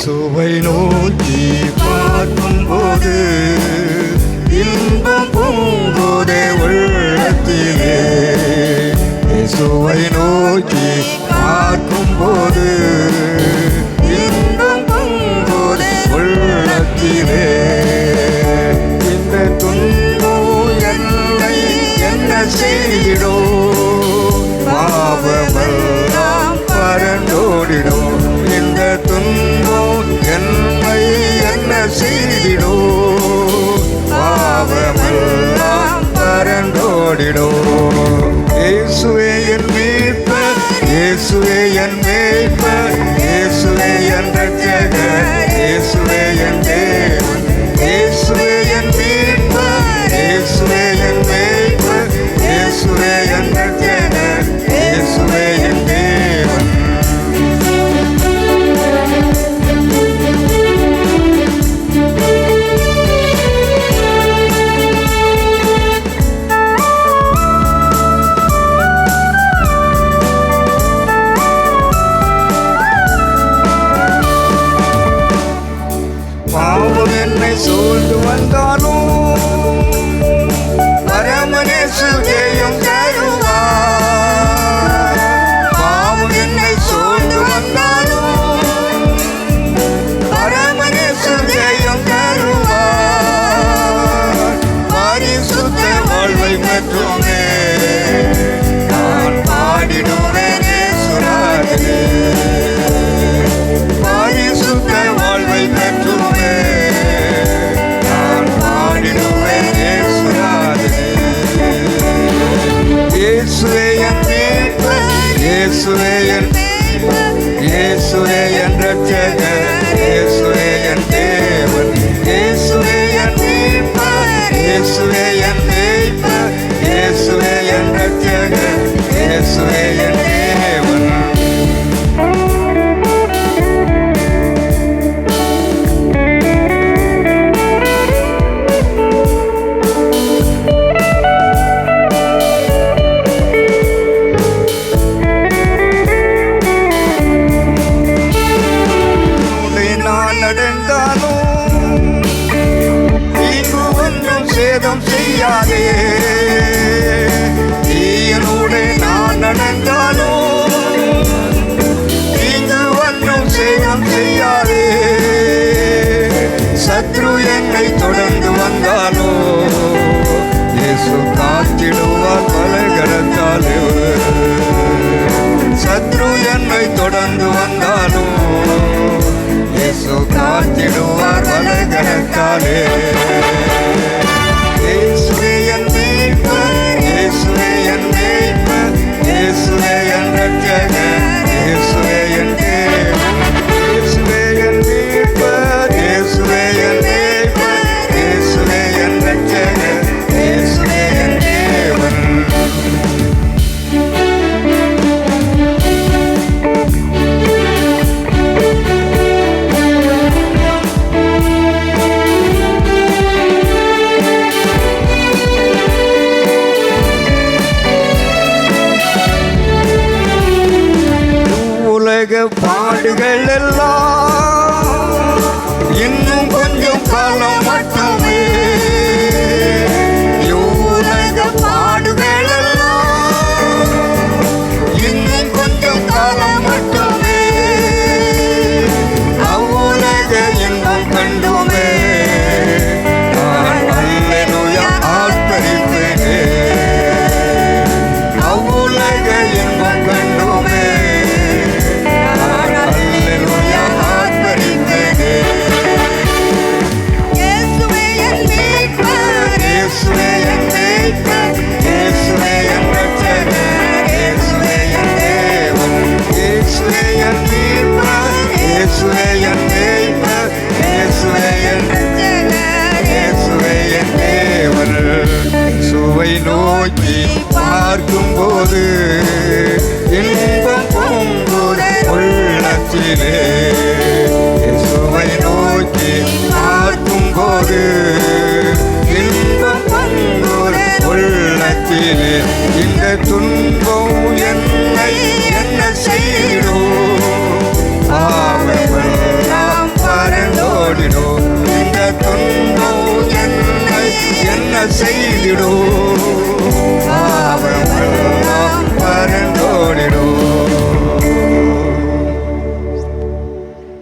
இயேசுவை நோக்கி பார்க்கும்போது இன்பம் பொங்குதே உள்ளத்திலே. இயேசுவை நோக்கி பார்க்கும்போது இன்பம் பொங்குதே உள்ளத்திலே. இந்த துன்பம் என்னை என்ன செய்திடோ, பாவமெல்லாம் பறந்தோடிடும். இந்த துன்பம் என்னை என்ன செய்திடோ, பாவமெல்லாம் பறந்தோடிடும். இயேசுவே என் மீட்பர், இயேசுவே என் மேய்ப்பர், இயேசுவே என் இரட்சகர், இயேசுவே என் தேவன். இயேசுவே என் மீட்பர், இயேசுவே என் மேய்ப்பர், இயேசுவே என் இரட்சகர், இயேசுவே என் தேவன். பாவம் என்னை சூழ்ந்து வந்தாலும் பரமனேசு ஜெயம் தருவார். பாவம் என்னை சூழ்ந்து வந்தாலும் பரமனேசு ஜெயம் தருவார். பரிசுத்த வாழ்வை பெற்றுமே நான் பாடிடுவேன் இயேசுராஜனே. பரிசுத்த வாழ்வை பெற்றுமே நான் பாடிடுவேன் இயேசுராஜனே. இயேசுவே என் மீட்பர், இயேசுவே என் மீட்பர், இயேசுவே என் இரட்சகர், இயேசுவே என் தேவன். இயேசுவே என் மீட்பர், இயேசுவே என் மீட்பர், இயேசுவே என் இரட்சகர், இயேசுவே என் தேவன். செய்யாதே, தீயனோடு நான் நடந்தாலும் தீங்கு ஒன்றும் சேதம் செய்யாதே. சத்ரு என்னை தொடர்ந்து வந்தாலும் இயேசு காத்திடுவார் பலகரத்தாலே. சத்ரு என்னை தொடர்ந்து வந்தாலும் இயேசு காத்திடுவார் பலகரத்தாலே. இயேசுவே என் மீட்பர், இயேசுவே என் மீட்பர், இயேசுவே என் இரட்சகர், இயேசுவே என் தேவன். இயேசுவே என் மீட்பர், இயேசுவே என் மீட்பர், இயேசுவே என் இரட்சகர், இயேசுவே என் தேவன். பாடுகள் எல்லாம் இன்னும் கொஞ்சம் காலம் மட்டுமே. உலக பாடுகள் எல்லாம் இன்னும் கொஞ்சம் காலம் மட்டுமே. அவ்வுலக இன்பம் கண்டுமே நான் அல்லேலூயா ஆர்ப்பரிப்பேனே. அவ்வுலக இன்பம் கண்டுமே நோக்கி பார்க்கும்போது இன்பம் பொங்குதே உள்ளத்திலே. இயேசுவை நோக்கி பார்க்கும்போது இன்பம் பொங்குதே உள்ளத்திலே. இந்த துன்பம் என்னை என்ன செய்தோ, பாவமெல்லாம் செய்தார்